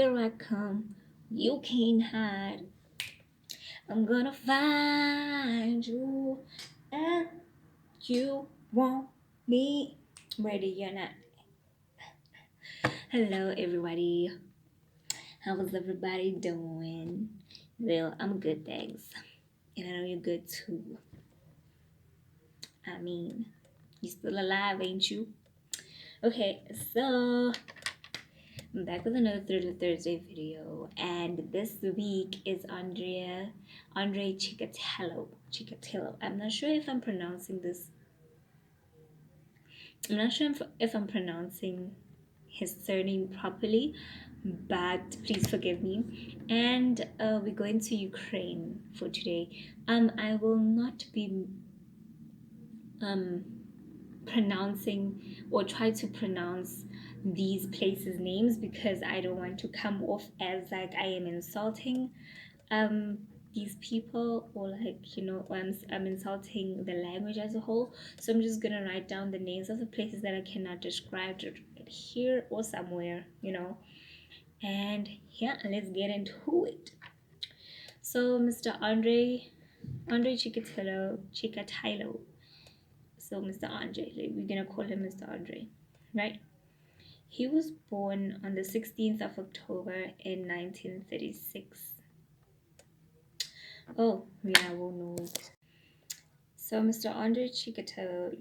Here I come, you can't hide. I'm gonna find you, and you want me. Ready, you're not. Hello, everybody. How is everybody doing? Well, I'm good, thanks. And I know you're good too. I mean, you still alive, ain't you? Okay, so I'm back with another Thursday video, and this week is Andrei Chikatilo. I'm not sure if I'm pronouncing this. I'm not sure if I'm pronouncing his surname properly, but please forgive me. And we're going to Ukraine for today. I will not be pronouncing or try to pronounce these places names because I don't want to come off as like I am insulting these people, or like, you know, or I'm insulting the language as a whole. So I'm just gonna write down the names of the places that I cannot describe here or somewhere, you know. And yeah, let's get into it. So Mr. Andrei Chikatilo. So Mr. Andrei, like, we're gonna call him Mr. Andrei, right? He was born on the 16th of October in 1936. Oh, yeah, I will know it. So Mr. Andrei Chikatilo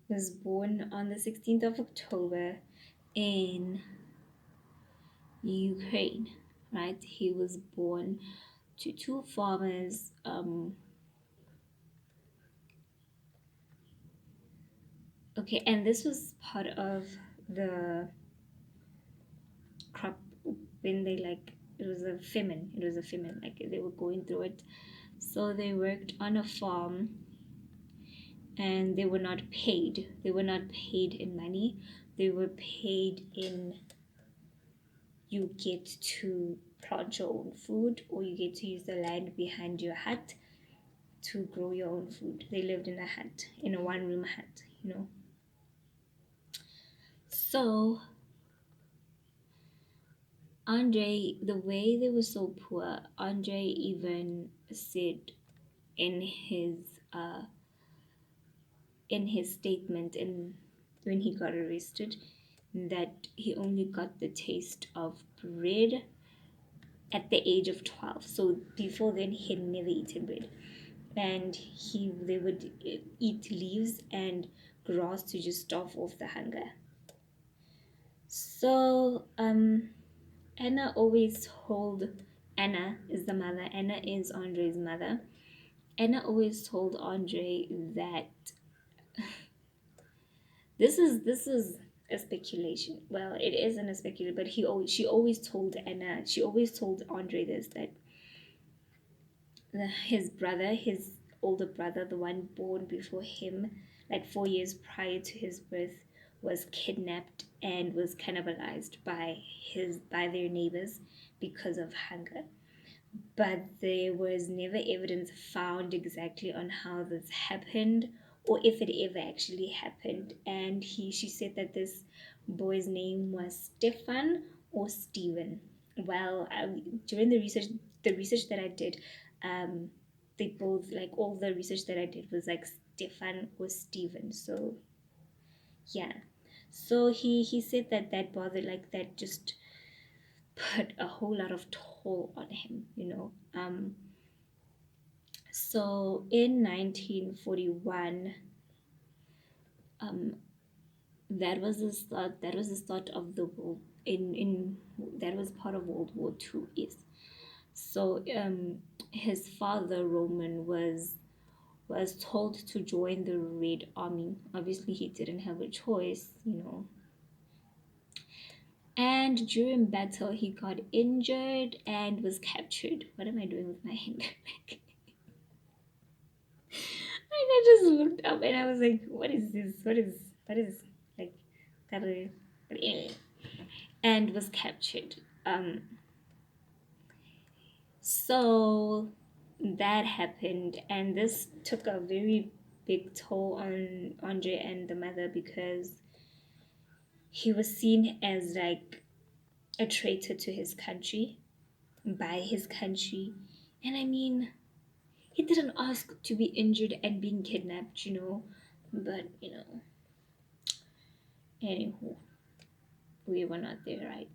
was born on the 16th of October in Ukraine, right? He was born to two farmers. Okay, and this was part of the crop when they like it was a famine. Like they were going through it. So they worked on a farm and they were not paid. They were not paid in money. They were paid in you get to plant your own food, or you get to use the land behind your hut to grow your own food. They lived in a hut, in a one-room hut, you know. So Andrei, the way they were so poor, Andrei even said in his uh in his statement in when he got arrested that he only got the taste of bread at the age of 12. So before then he had never eaten bread, and they would eat leaves and grass to just starve off the hunger. So Anna always told Anna is the mother. Anna is Andrei's mother. Anna always told Andrei that this is a speculation. Well, it isn't a speculation, but she always told Anna. She always told Andrei this, that his brother, his older brother, the one born before him, like 4 years prior to his birth, was kidnapped and was cannibalized by their neighbors because of hunger. But there was never evidence found exactly on how this happened or if it ever actually happened. And she said that this boy's name was Stefan or Steven. Well, during the research that I did, they both, like, all the research that I did was like Stefan or Steven. So yeah, so he said that bothered, like, that just put a whole lot of toll on him, you know. So in 1941, um, that was the start of the world in that was part of World War II is. So his father Roman was told to join the Red Army. Obviously he didn't have a choice, you know. And during battle he got injured and was captured. What am I doing with my hand? I just looked up and I was like, what is this? What is like that? But anyway, and was captured. So that happened, and this took a very big toll on Andrei and the mother because he was seen as like a traitor to his country, by his country. And I mean, he didn't ask to be injured and being kidnapped, but anywho, we were not there, right?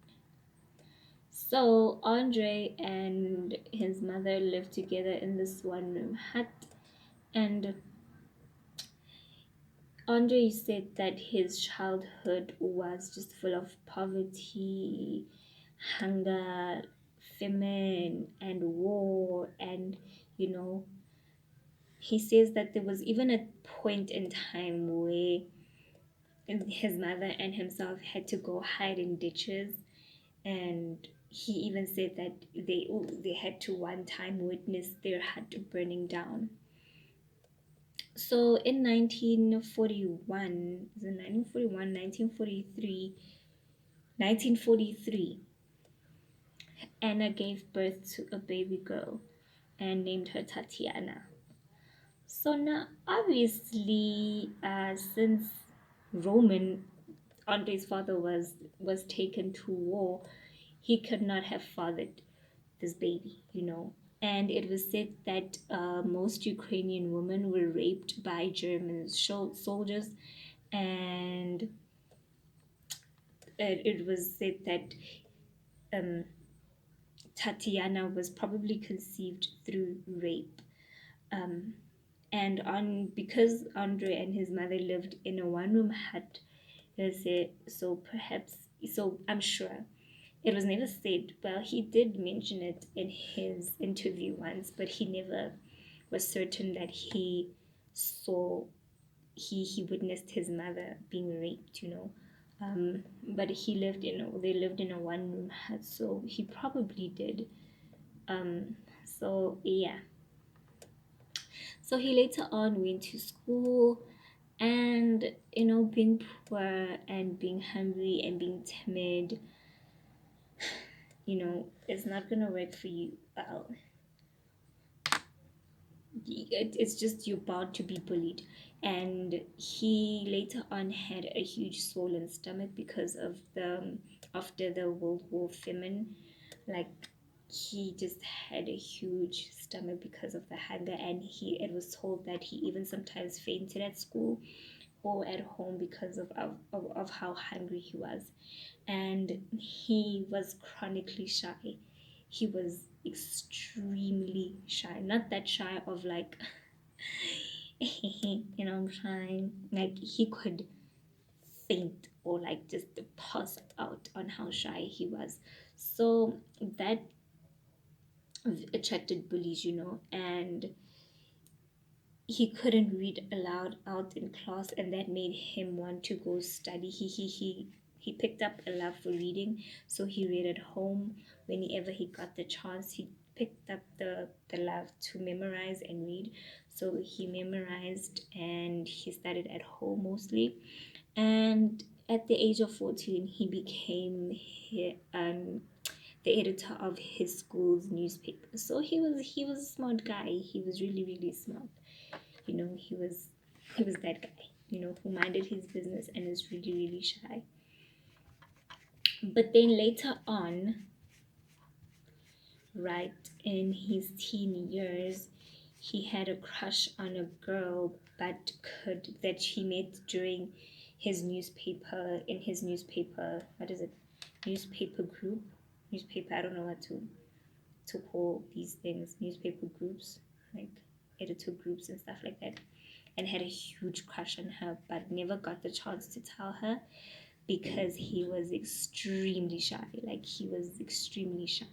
So Andre and his mother lived together in this one room hut, and Andre said that his childhood was just full of poverty, hunger, famine, and war. And you know, he says that there was even a point in time where his mother and himself had to go hide in ditches, and he even said that they had to one time witness their hut burning down. So in 1941, is it 1941, 1943, 1943, Anna gave birth to a baby girl and named her Tatiana. So now, obviously, since Roman, Andrei's father was taken to war, he could not have fathered this baby. And it was said that most Ukrainian women were raped by German soldiers, and it was said that um, Tatiana was probably conceived through rape. Um, and because Andre and his mother lived in a one-room hut, they said so perhaps so I'm sure it was never said. Well, he did mention it in his interview once, but he never was certain that saw he witnessed his mother being raped. But they lived in a one room hut, so he probably did. So yeah. So he later on went to school, and being poor and being hungry and being timid, it's not gonna work for you. Well, it's just you're bound to be bullied. And he later on had a huge swollen stomach because of the after the World War famine. Like, he just had a huge stomach because of the hunger, and it was told that he even sometimes fainted at school or at home because of how hungry he was. And he was chronically shy. He was extremely shy. Not that shy of like, I'm shy. Like, he could faint or like just pass out on how shy he was. So that attracted bullies. And he couldn't read aloud out in class, and that made him want to go study. He picked up a love for reading, so he read at home. Whenever he got the chance, he picked up the love to memorize and read. So he memorized and he studied at home mostly. And at the age of 14, he became the editor of his school's newspaper. So he was a smart guy. He was really, really smart. He was that guy, who minded his business and is really, really shy. But then later on, right in his teen years, he had a crush on a girl that he met during his newspaper, in his newspaper, what is it, newspaper group, newspaper, I don't know what to call these things, newspaper groups, like editor groups and stuff like that, and had a huge crush on her, but never got the chance to tell her because he was extremely shy. Like, he was extremely shy.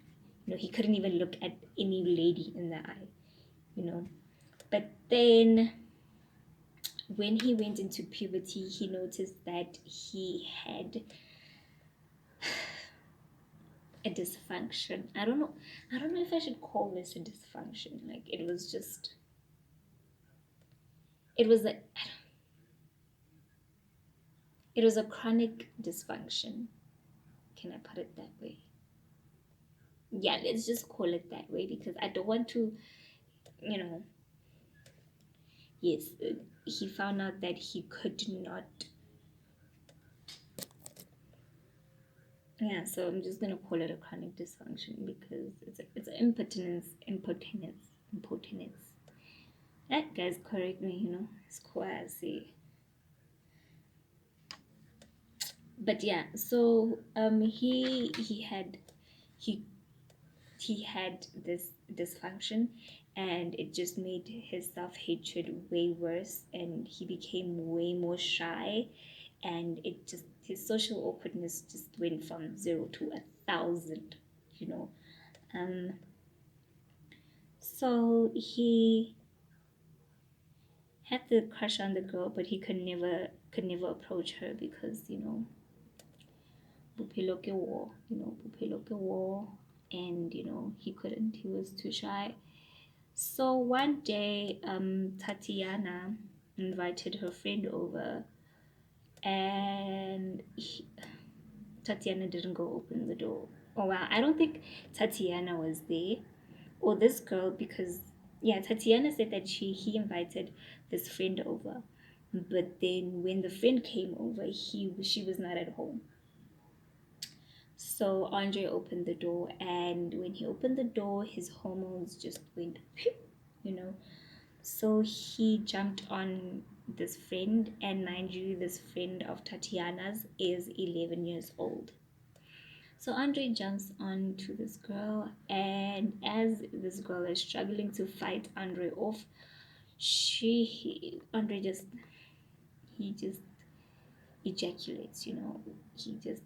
He couldn't even look at any lady in the eye. But then when he went into puberty, he noticed that he had a dysfunction. I don't know if I should call this a dysfunction. Like, it was a chronic dysfunction. Can I put it that way? Yeah, let's just call it that way, because I don't want to, yes, he found out that he could not Yeah, so I'm just gonna call it a chronic dysfunction because it's impotence. That guys correct me, it's quasi. But yeah, so he he had this dysfunction, and it just made his self-hatred way worse, and he became way more shy, and it just his social awkwardness just went from 0 to 1,000, you know. um so he had the crush on the girl, but he could never approach her because bophelo ke war, bophelo ke war, and he couldn't, he was too shy. So one day, Tatiana invited her friend over, and Tatiana didn't go open the door. Oh wow, I don't think Tatiana was there, or this girl, because yeah, Tatiana said that he invited this friend over, but then when the friend came over, she was not at home. So Andre opened the door, and when he opened the door, his hormones just went, you know. So he jumped on this friend, and mind you, this friend of Tatiana's is 11 years old. So Andre jumps onto this girl, and as this girl is struggling to fight Andre off, Andre just ejaculates, he just.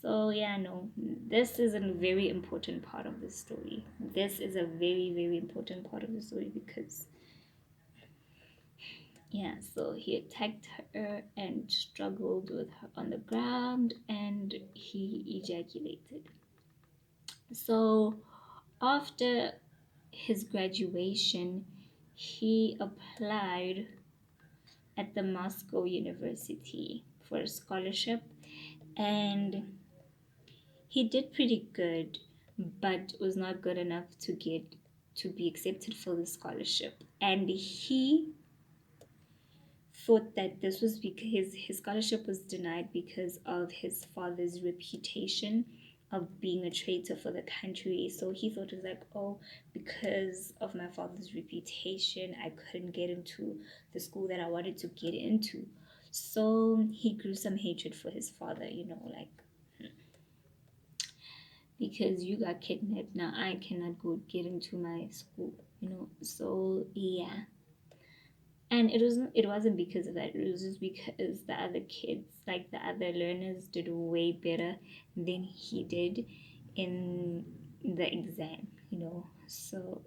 So yeah, no, this is a very important part of the story. This is a very, very important part of the story because yeah, so he attacked her and struggled with her on the ground, and he ejaculated. So after his graduation, he applied at the Moscow University for a scholarship, and he did pretty good, but was not good enough to be accepted for the scholarship. And he thought that this was because his scholarship was denied because of his father's reputation of being a traitor for the country. So he thought it was like, oh, because of my father's reputation, I couldn't get into the school that I wanted to get into. So he grew some hatred for his father, like, because you got kidnapped, now I cannot go get into my school, So yeah, and it wasn't because of that, it was just because the other kids, like the other learners, did way better than he did in the exam, so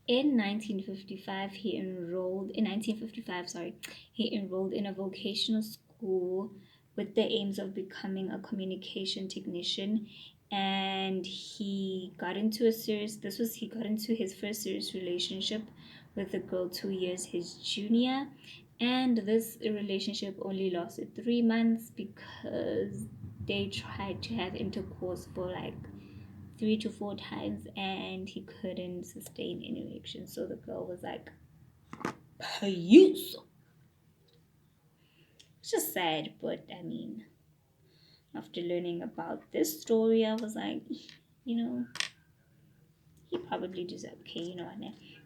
in 1955 he enrolled in 1955 sorry he enrolled in a vocational school with the aims of becoming a communication technician, and he got into his first serious relationship with a girl 2 years his junior, and this relationship only lasted 3 months because they tried to have intercourse for like 3 to 4 times, and he couldn't sustain an erection. So the girl was like, peace. It's just sad, but I mean, after learning about this story, I was like, you know, he probably deserved, okay,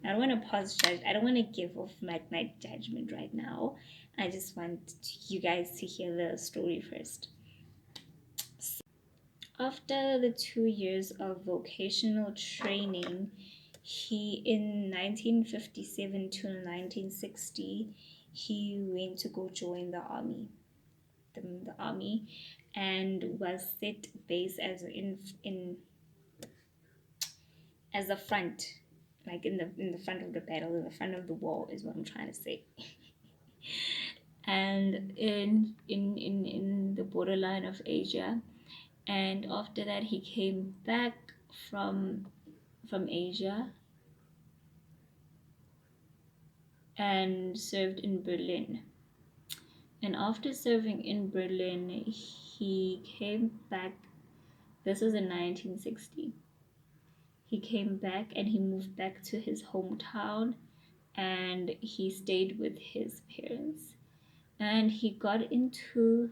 I don't want to pause judge. I don't want to give off my judgment right now. I just want you guys to hear the story first. After the 2 years of vocational training, he in 1957 to 1960, he went to go join the army, the army, and was set base in as the front, like in the front of the battle, in the front of the wall, is what I'm trying to say. And in the borderline of Asia, and after that he came back from Asia and served in Berlin. And after serving in Berlin, he came back. This was in 1960. He came back and he moved back to his hometown, and he stayed with his parents. And he got into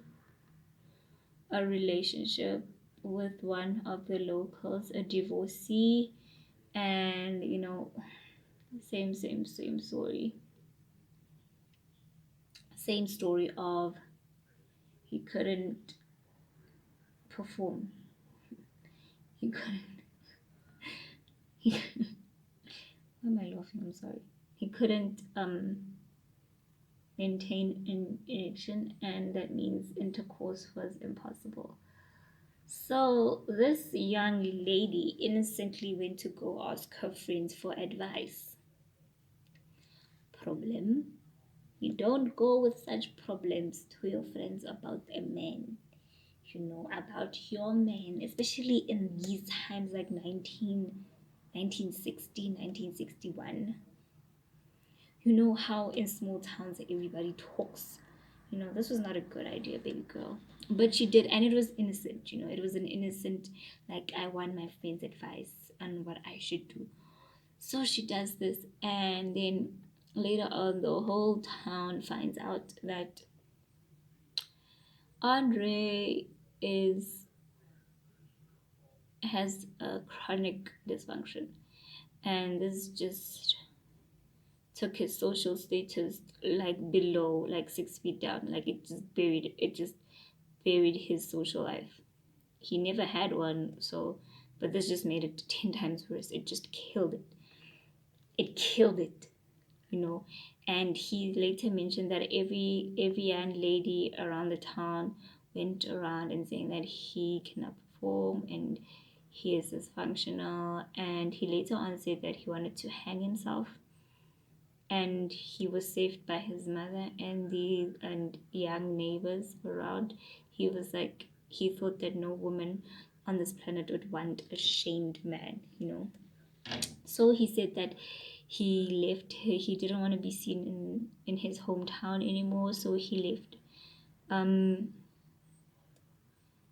a relationship with one of the locals, a divorcee, and same story. Same story of he couldn't perform. He couldn't. He, why am I laughing? I'm sorry. He couldn't maintain an erection, and that means intercourse was impossible. So this young lady innocently went to go ask her friends for advice. Problem: you don't go with such problems to your friends about a man. About your man, especially in these times like 1960, 1961. You know how in small towns everybody talks. This was not a good idea, baby girl. But she did, and it was innocent. It was an innocent, like, I want my friend's advice on what I should do. So she does this, and then later on, the whole town finds out that Andrei is has a chronic dysfunction, and this just took his social status like below, like 6 feet down. Like it just buried his social life. He never had one, so but this just made it 10 times worse. It just killed it. It killed it, you know. And he later mentioned that every young lady around the town went around and saying that he cannot perform and he is dysfunctional. And he later on said that he wanted to hang himself, and he was saved by his mother and the young neighbors around. He was like, he thought that no woman on this planet would want a shamed man. So he said that he left. He didn't want to be seen in his hometown anymore, so he left.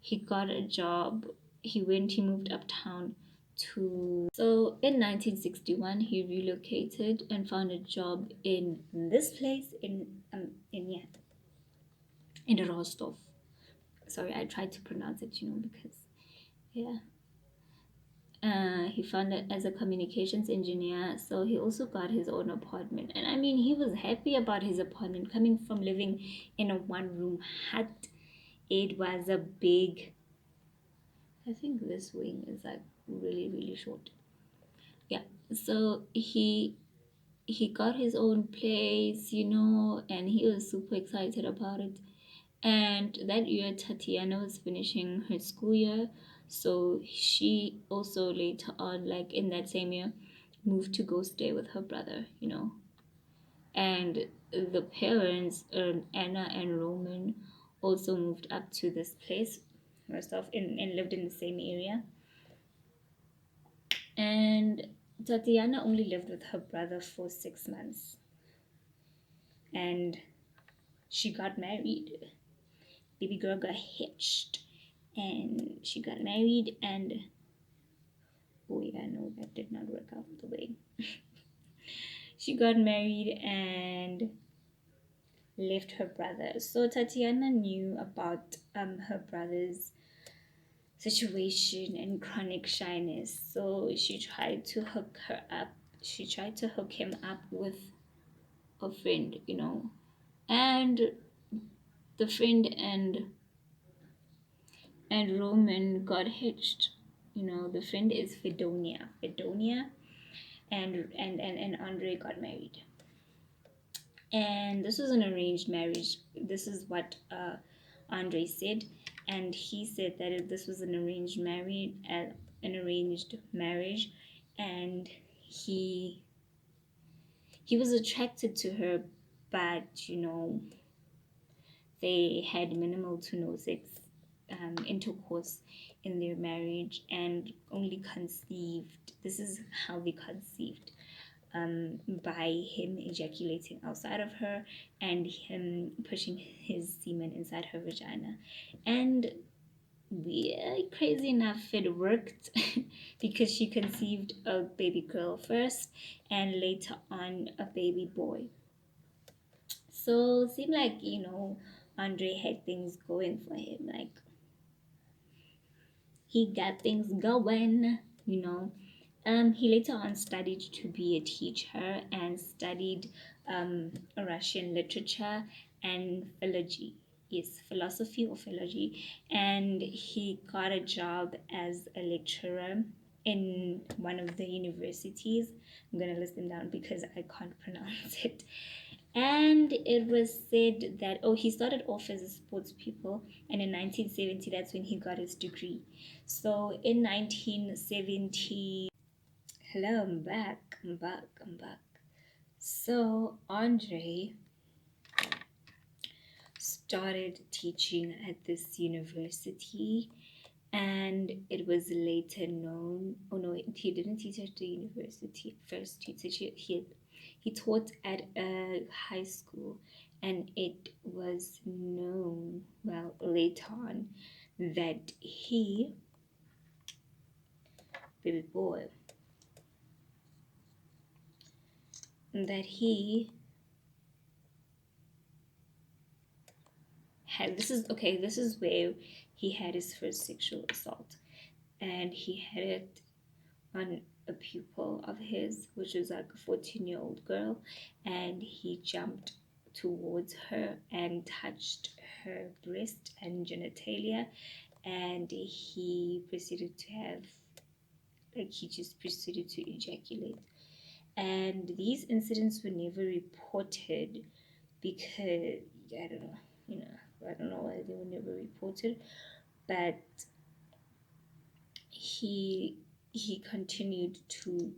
He got a job. He moved uptown to. So in 1961 he relocated and found a job in this place in Rostov. Sorry, I tried to pronounce it, because yeah. He found it as a communications engineer, so he also got his own apartment. And I mean, he was happy about his apartment, coming from living in a one-room hut. It was a big. I think this wing is like really, really short. Yeah. So he got his own place, and he was super excited about it. And that year, Tatiana was finishing her school year, so she also later on, like in that same year, moved to go stay with her brother. And the parents, Anna and Roman, also moved up to this place, Rostov, and lived in the same area. And Tatiana only lived with her brother for 6 months, and she got married. Baby girl got hitched, and she got married, and oh yeah, no, that did not work out the way. She got married and left her brother. So Tatiana knew about her brother's situation and chronic shyness. So she tried to hook her up. She tried to hook him up with a friend. And the friend and Roman got hitched. The friend is Fedonia, and Andrei got married. And this was an arranged marriage. This is what Andrei said, and he said that this was an arranged marriage, and he was attracted to her, but they had minimal to no sex intercourse in their marriage, and only conceived. This is how they conceived, by him ejaculating outside of her and him pushing his semen inside her vagina. And crazy enough, it worked because she conceived a baby girl first and later on a baby boy. So it seemed like Andre had things going for him. Like, he got things going, you know. He later on studied to be a teacher and studied Russian literature and philology. Yes, philosophy or philology. And he got a job as a lecturer in one of the universities. I'm going to list them down because I can't pronounce it. And it was said that, oh, he started off as a sports pupil, and in 1970, that's when he got his degree. So in 1970, hello, I'm back. So Andrei started teaching at this university, and it was later known, oh no, he didn't teach at the university first. He taught at a high school, and it was known, well, later on, that baby boy, that he had, this is where he had his first sexual assault, and he had it on a pupil of his, which was like a 14-year-old girl, and he jumped towards her and touched her breast and genitalia, and he proceeded to have, like, he just proceeded to ejaculate. And these incidents were never reported because, I don't know, I don't know why they were never reported, but he continued to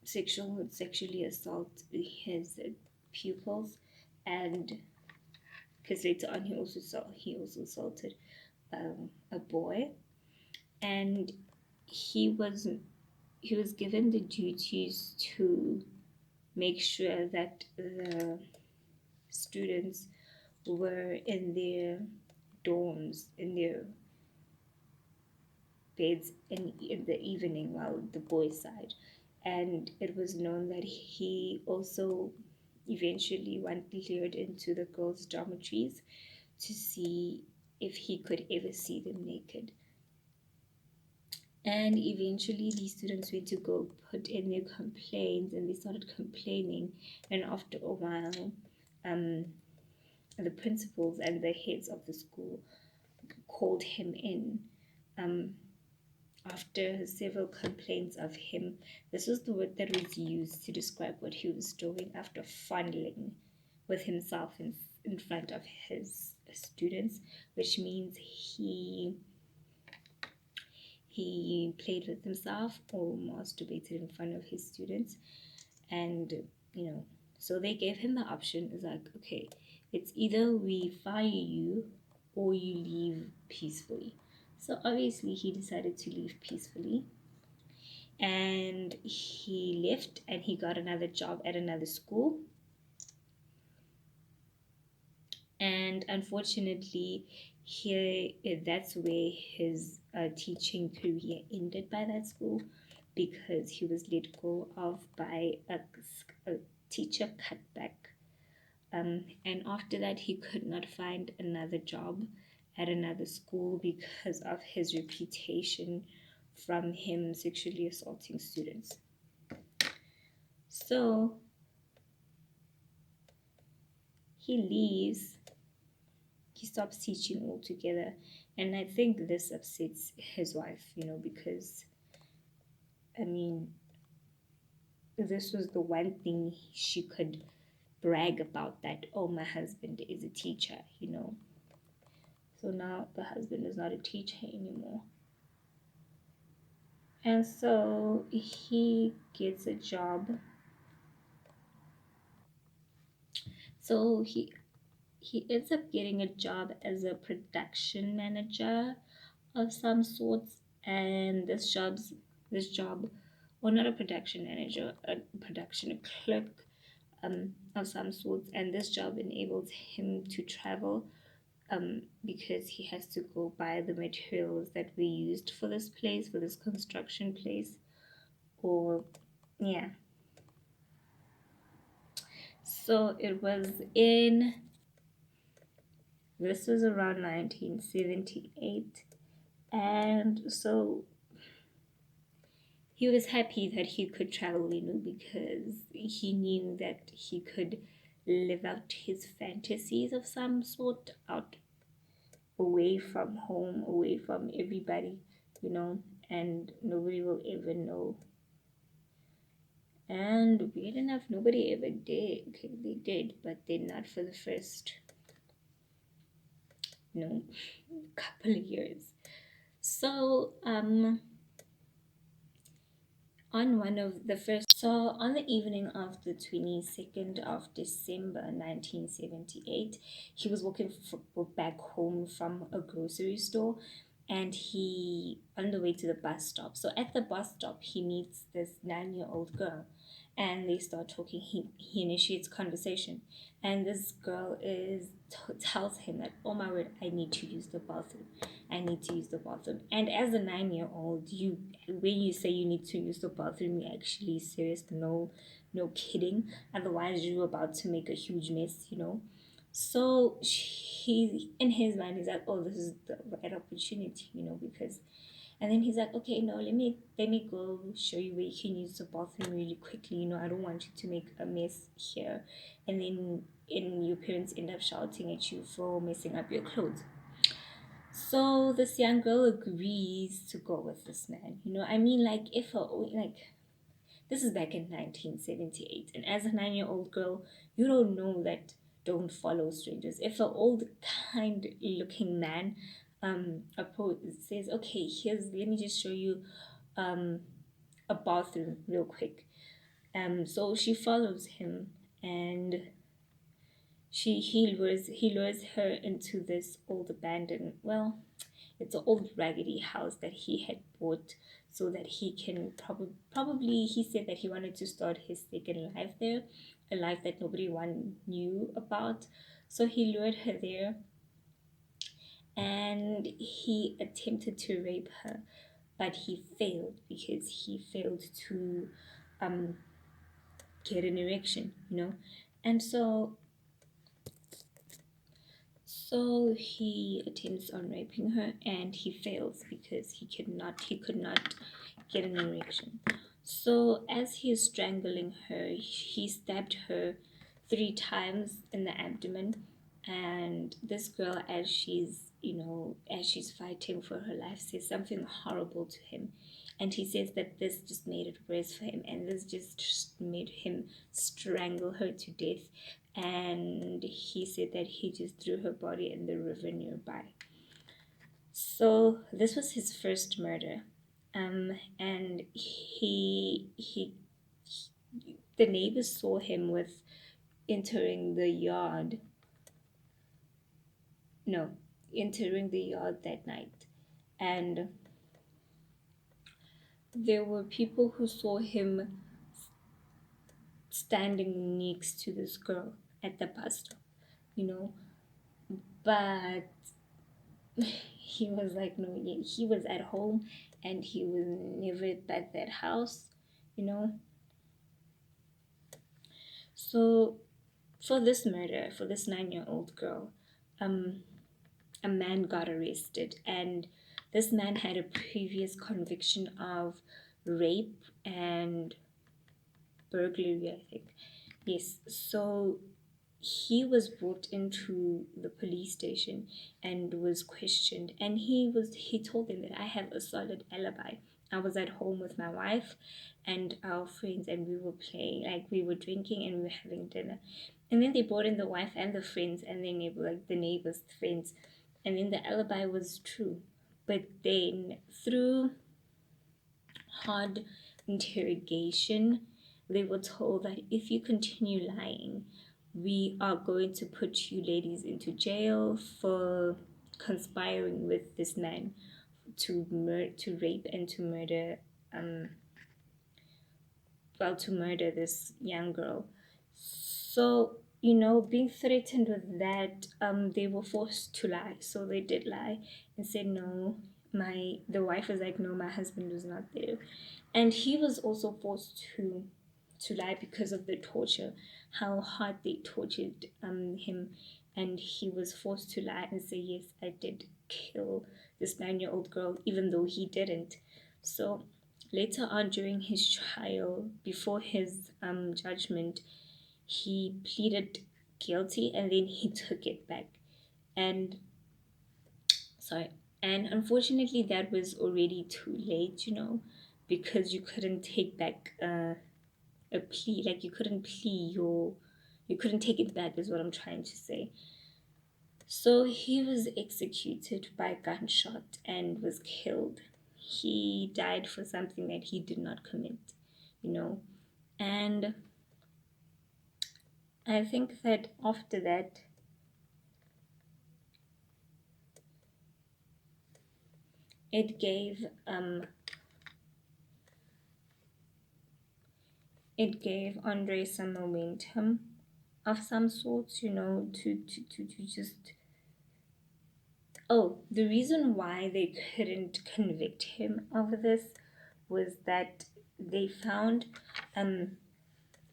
sexually assault his pupils, and because later on he also assaulted a boy, and he was given the duties to make sure that the students were in their dorms, in their beds in the evening, while the boys' side. And it was known that he also eventually wandered into the girls' dormitories to see if he could ever see them naked. And eventually these students went to go put in their complaints, and they started complaining, and after a while the principals and the heads of the school called him in. After several complaints of him, this was the word that was used to describe what he was doing after fondling with himself in front of his students, which means he played with himself or masturbated in front of his students. And so they gave him the option. It's like, okay, it's either we fire you or you leave peacefully. So obviously he decided to leave peacefully, and he left and he got another job at another school. And unfortunately, here that's where his teaching career ended by that school, because he was let go of by a teacher cutback. And after that, he could not find another job at another school because of his reputation from him sexually assaulting students. So he leaves, he stops teaching altogether, and I think this upsets his wife, because this was the one thing she could brag about, that, oh, my husband is a teacher. So now the husband is not a teacher anymore, and so he gets a job. So he ends up getting a job as a production manager of some sorts, and this job, or not a production manager, a production clerk of some sorts, and this job enables him to travel because he has to go buy the materials that we used for this construction place, or yeah. So it was in This was around 1978, and so he was happy that he could travel, because he knew that he could live out his fantasies of some sort out away from home, away from everybody, and nobody will ever know. And weird enough, nobody ever did. Okay, they did, but then not for the first, couple of years. So, on one of the first, so on the evening of the 22nd of December 1978, he was walking back home from a grocery store, and he on the way to the bus stop. So at the bus stop, he meets this 9-year-old girl, and they start talking. He initiates conversation, and this girl tells him that, oh my word, I need to use the bathroom. I need to use the bathroom. And as a 9-year-old, when you say you need to use the bathroom, you're actually serious. No kidding. Otherwise, you're about to make a huge mess. So he, in his mind, is like, oh, this is the right opportunity, because. And then he's like, okay, no, let me go show you where you can use the bathroom really quickly. I don't want you to make a mess here, and then your parents end up shouting at you for messing up your clothes. So this young girl agrees to go with this man. I mean, like, this is back in 1978, and as a 9-year-old girl, you don't know that don't follow strangers. If an old, kind-looking man says, okay, let me just show you a bathroom real quick. So she follows him, and he lures her into this old abandoned, well, it's an old raggedy house that he had bought so that he can probably he said that he wanted to start his second life there, a life that nobody knew about. So he lured her there, and he attempted to rape her, but he failed because he failed to get an erection. And so he attempts on raping her, and he fails because he could not get an erection. So as he is strangling her, he stabbed her 3 times in the abdomen, and this girl, as she's fighting for her life, says something horrible to him, and he says that this just made it worse for him, and this just made him strangle her to death. And he said that he just threw her body in the river nearby. So this was his first murder, and the neighbors saw him with entering the yard. No, entering the yard that night, and there were people who saw him standing next to this girl at the bus stop, you know, but he was like, no, yeah, he was at home and he was never at that house. So for this murder, for this 9-year-old girl, a man got arrested, and this man had a previous conviction of rape and burglary, I think. Yes, so he was brought into the police station and was questioned, and he told them that I have a solid alibi. I was at home with my wife and our friends, and we were playing, like we were drinking and we were having dinner. And then they brought in the wife and the friends and their neighbor, like the neighbor's friends, and then the alibi was true. But then through hard interrogation, they were told that if you continue lying, we are going to put you ladies into jail for conspiring with this man to rape and to murder to murder this young girl. So being threatened with that, they were forced to lie. So they did lie and said no. The wife was like, no, my husband was not there, and he was also forced to lie because of the torture, how hard they tortured him, and he was forced to lie and say, yes, I did kill this 9-year-old girl, even though he didn't. So later on during his trial, before his judgment, he pleaded guilty and then he took it back. And sorry, and unfortunately that was already too late, because you couldn't take back a plea. Like, you couldn't you couldn't take it back, is what I'm trying to say. So he was executed by gunshot and was killed. He died for something that he did not commit, and I think that after that, it gave Andrei some momentum of some sorts, to just. Oh, the reason why they couldn't convict him of this was that they found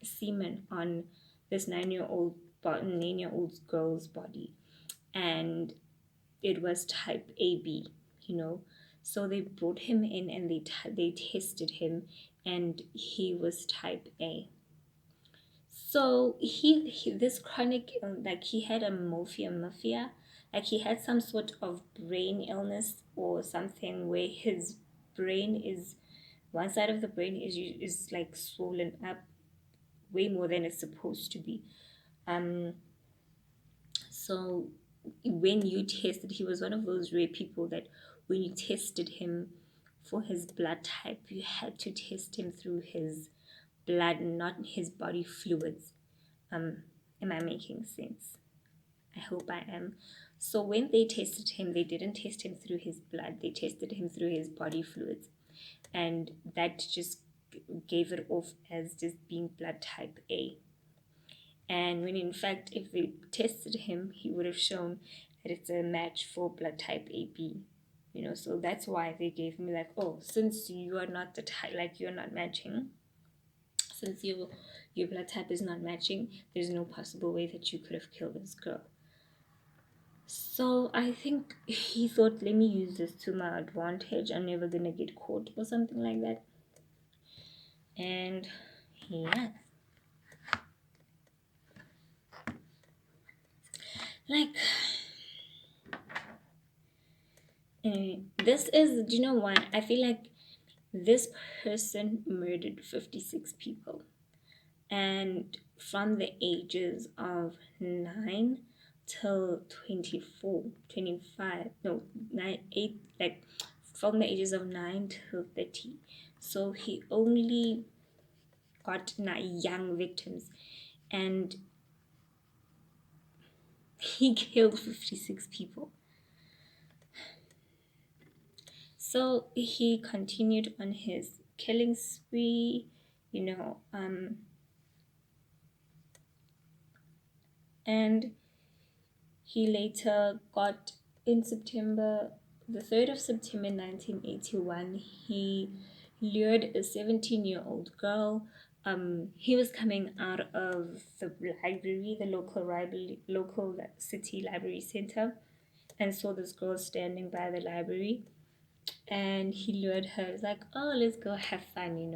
semen on this 9-year-old girl's body, and it was type AB, So they brought him in and they tested him, and he was type A. So he this chronic, like, he had a mafia, like he had some sort of brain illness or something, where his brain is, one side of the brain is like swollen up way more than it's supposed to be. So when you tested, he was one of those rare people that when you tested him for his blood type, you had to test him through his blood, not his body fluids. Am I making sense? I hope I am. So when they tested him, they didn't test him through his blood, they tested him through his body fluids, and that just gave it off as just being blood type A. And when in fact, if they tested him, he would have shown that it's a match for blood type AB. So that's why they gave me, like, oh, since you are not the type, like, you're not matching, since your blood type is not matching, there's no possible way that you could have killed this girl. So I think he thought, let me use this to my advantage, I'm never gonna get caught or something like that. And yeah, like, this is, do you know what, I feel like this person murdered 56 people, and from the ages of 9 till 24, 25, no, 9, 8, like from the ages of 9 till 30. So he only got young victims, and he killed 56 people. So he continued on his killing spree, and he later got, in September, the 3rd of September 1981, he lured a 17-year-old girl. He was coming out of the library, the local city library center, and saw this girl standing by the library, and he lured her. It's like, oh, let's go have fun,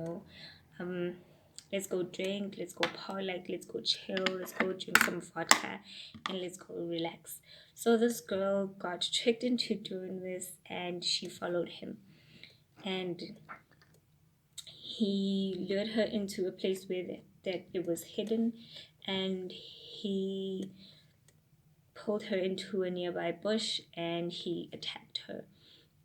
let's go drink, let's go party, like, let's go chill, let's go drink some vodka, and let's go relax. So this girl got tricked into doing this, and she followed him, and he lured her into a place where that it was hidden, and he pulled her into a nearby bush and he attacked her.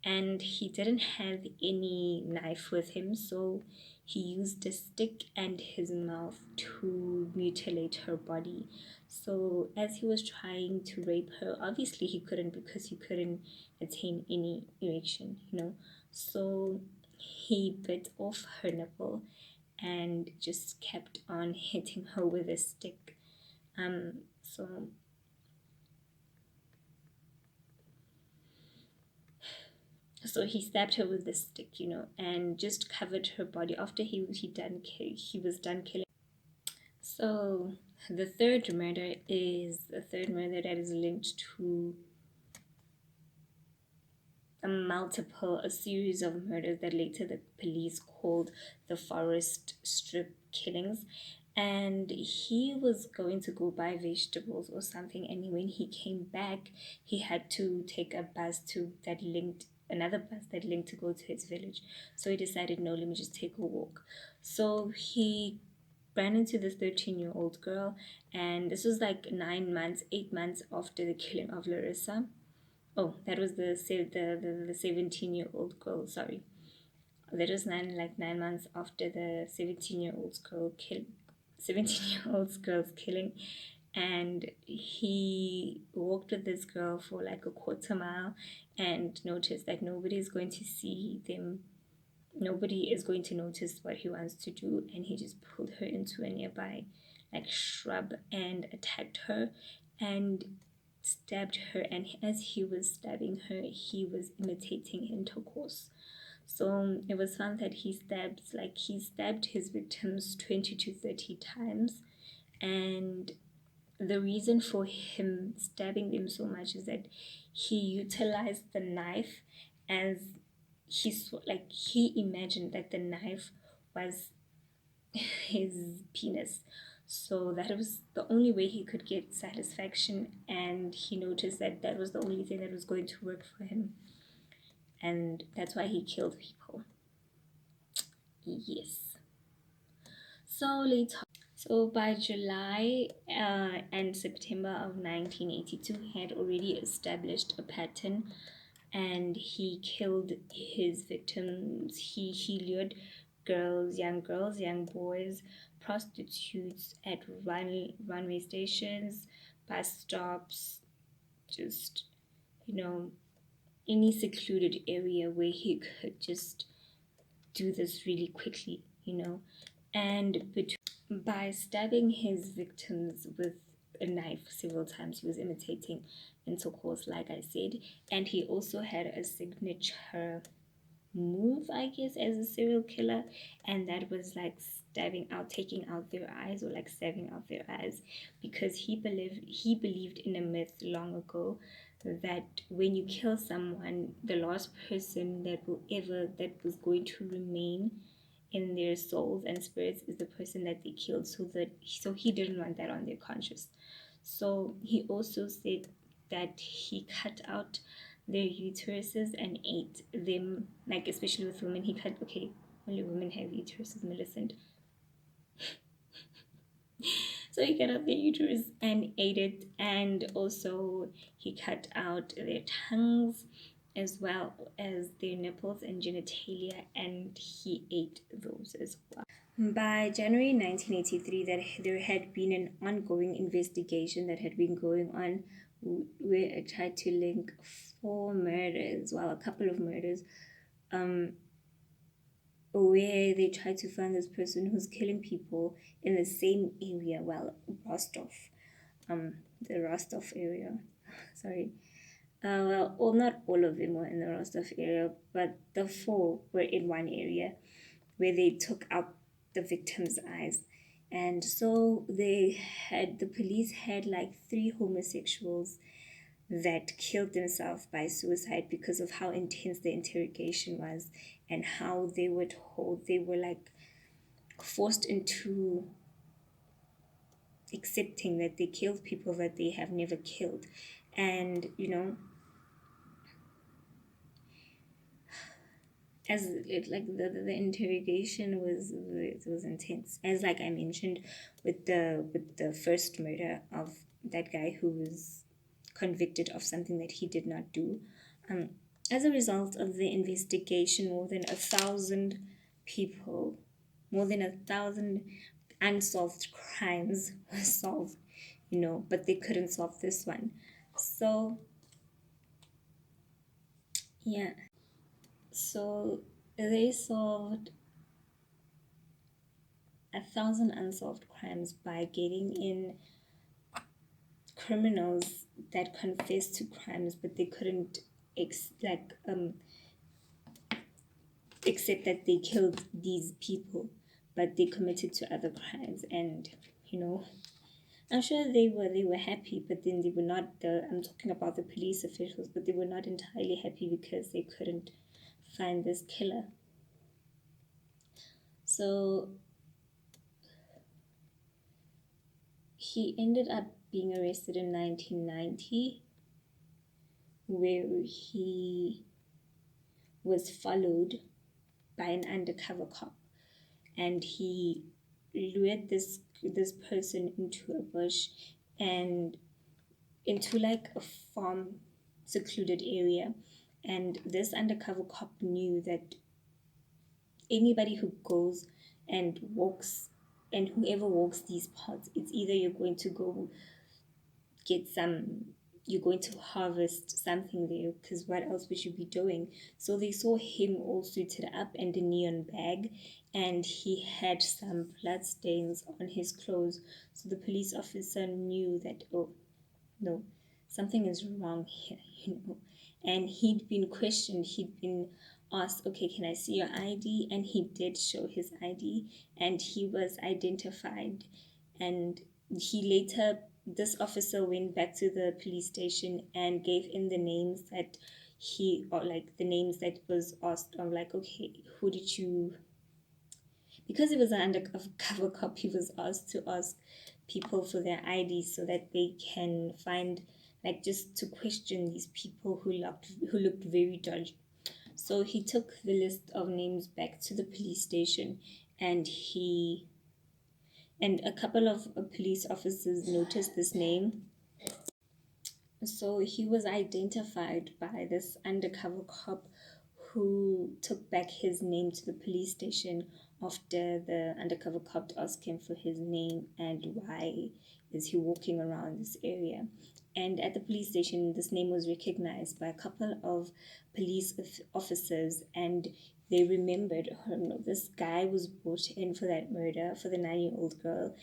And he didn't have any knife with him, so he used a stick and his mouth to mutilate her body. So as he was trying to rape her, obviously he couldn't, because he couldn't attain any erection, So he bit off her nipple and just kept on hitting her with a stick. So he stabbed her with the stick, and just covered her body after he was done killing. So The third murder that is linked to a series of murders that later the police called the Forest Strip killings. And he was going to go buy vegetables or something, and when he came back, he had to take a bus another bus that linked to go to his village. So he decided, no, let me just take a walk. So he ran into this 13-year-old girl, and this was like 8 months after the killing of Larissa. Oh, that was the 17-year-old girl. Sorry, that was 9 months after the 17-year-old's girl's killing, and he walked with this girl for like a quarter mile, and noticed that nobody is going to see them. Nobody is going to notice what he wants to do, and he just pulled her into a nearby like shrub and attacked her and stabbed her. And as he was stabbing her, he was imitating intercourse. So it was found that he stabbed his victims 20 to 30 times. And the reason for him stabbing them so much is that he utilized the knife as he imagined that the knife was his penis. So that was the only way he could get satisfaction, and he noticed that that was the only thing that was going to work for him. And that's why he killed people. Yes. So by July and September of 1982, he had already established a pattern, and he killed his victims. He lured young boys, prostitutes at runway stations, bus stops, just, any secluded area where he could just do this really quickly, and by stabbing his victims with a knife several times, he was imitating intercourse, like I said. And he also had a signature move, I guess, as a serial killer, and that was like taking out their eyes, or like stabbing out their eyes, because he believed in a myth long ago that when you kill someone, the last person that was going to remain in their souls and spirits is the person that they killed. So he didn't want that on their conscience. So he also said that he cut out their uteruses and ate them, like especially with women. Only women have uteruses, Millicent. So he cut out their uterus and ate it, and also he cut out their tongues as well as their nipples and genitalia, and he ate those as well. By January 1983, there had been an ongoing investigation that had been going on, where I tried to link a couple of murders, where they tried to find this person who's killing people in the same area, Rostov, the Rostov area. Sorry. Not all of them were in the Rostov area, but the 4 were in one area where they took out the victim's eyes. And so the police had like 3 homosexuals that killed themselves by suicide because of how intense the interrogation was, and how they were like forced into accepting that they killed people that they have never killed. And as the interrogation was intense, as like I mentioned with the first murder of that guy who was convicted of something that he did not do. As a result of the investigation, more than 1,000 unsolved crimes were solved, but they couldn't solve this one. So yeah, so they solved 1,000 unsolved crimes by getting in criminals that confessed to crimes, but they couldn't accept that they killed these people, but they committed to other crimes. And I'm sure they were happy, but then they were not. I'm talking about the police officials, but they were not entirely happy because they couldn't find this killer. So he ended up being arrested in 1990, where he was followed by an undercover cop, and he lured this person into a bush and into like a farm secluded area, and this undercover cop knew that anybody who goes and walks, and whoever walks these paths, it's either you're going to go get some, you're going to harvest something there, because what else would you be doing? So they saw him all suited up and a neon bag, and he had some blood stains on his clothes. So the police officer knew that, oh no, something is wrong here, and he'd been questioned, he'd been asked, okay, can I see your ID? And he did show his ID, and he was identified. And he later, this officer went back to the police station and gave in the names that or like the names that was asked. I'm like, okay, who did you, because it was an undercover cop, he was asked to ask people for their IDs so that they can find, like, just to question these people who looked very dodgy. So he took the list of names back to the police station, and a couple of police officers noticed this name. So he was identified by this undercover cop, who took back his name to the police station after the undercover cop asked him for his name and why is he walking around this area. And at the police station, this name was recognized by a couple of police officers, and they remembered, oh no, this guy was brought in for that murder for the 9-year-old girl,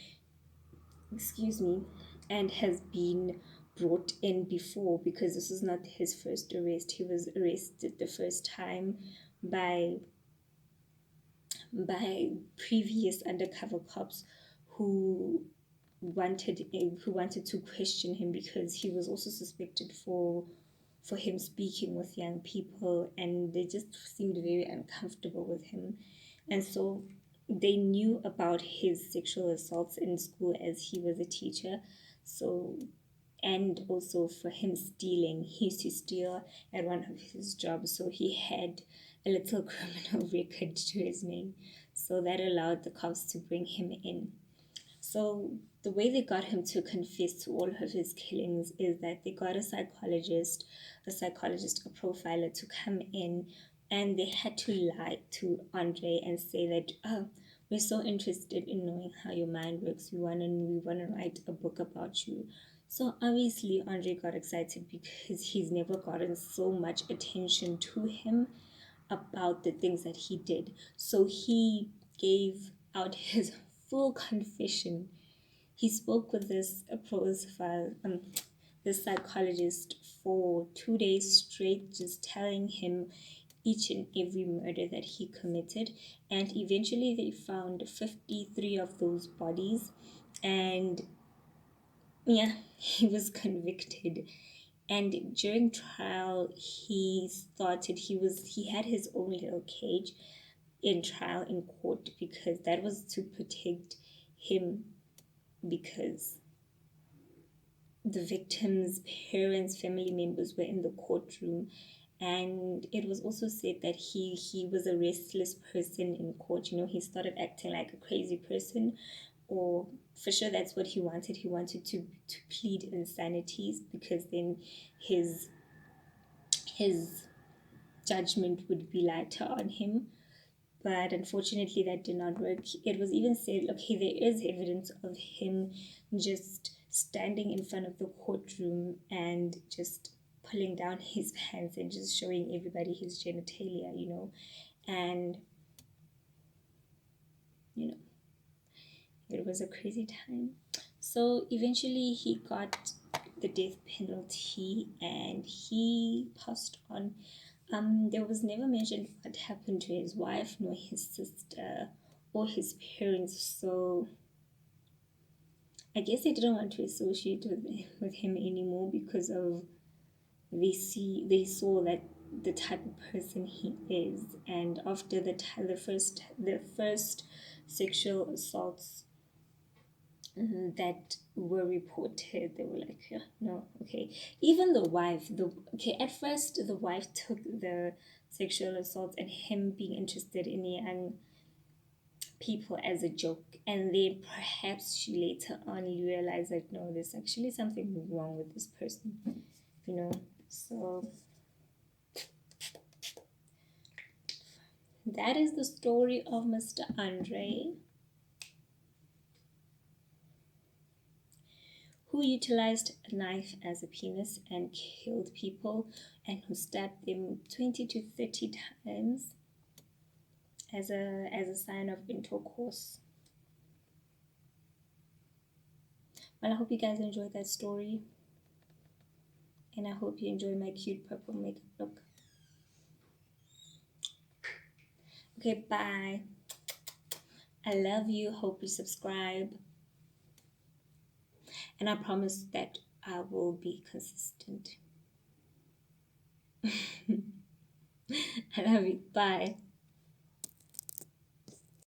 excuse me, and has been brought in before, because this is not his first arrest. He was arrested the first time by previous undercover cops who wanted to question him, because he was also suspected for him speaking with young people, and they just seemed very uncomfortable with him. And so they knew about his sexual assaults in school as he was a teacher. So, and also for him stealing, he used to steal at one of his jobs, so he had a little criminal record to his name. So that allowed the cops to bring him in. So the way they got him to confess to all of his killings is that they got a psychologist, a profiler to come in, and they had to lie to Andrei and say that, oh, we're so interested in knowing how your mind works. We wanna write a book about you. So obviously Andrei got excited, because he's never gotten so much attention to him about the things that he did. So he gave out his full confession. He spoke with this this psychologist for 2 days straight, just telling him each and every murder that he committed. And eventually they found 53 of those bodies, and yeah, he was convicted. And during trial, he had his own little cage in trial in court, because that was to protect him, because the victim's parents, family members were in the courtroom. And it was also said that he was a restless person in court. He started acting like a crazy person, or for sure that's what he wanted. He wanted to plead insanity, because then his judgment would be lighter on him. But unfortunately that did not work. It was even said, okay, there is evidence of him just standing in front of the courtroom and just pulling down his pants and just showing everybody his genitalia, and it was a crazy time. So eventually he got the death penalty and he passed on. There was never mentioned what happened to his wife, nor his sister, or his parents. So I guess they didn't want to associate with him anymore because of they saw that the type of person he is, and after the first sexual assaults that were reported, they were like, yeah, no, okay. Even the wife, at first the wife took the sexual assault and him being interested in young people as a joke, and then perhaps she later on realized that no, there's actually something wrong with this person, you know. So that is the story of Mr. Andrei, who utilized a knife as a penis and killed people, and who stabbed them 20 to 30 times as a sign of intercourse. Well, I hope you guys enjoyed that story, and I hope you enjoy my cute purple makeup look. Okay, bye. I love you. Hope you subscribe. And I promise that I will be consistent. I love you. Bye.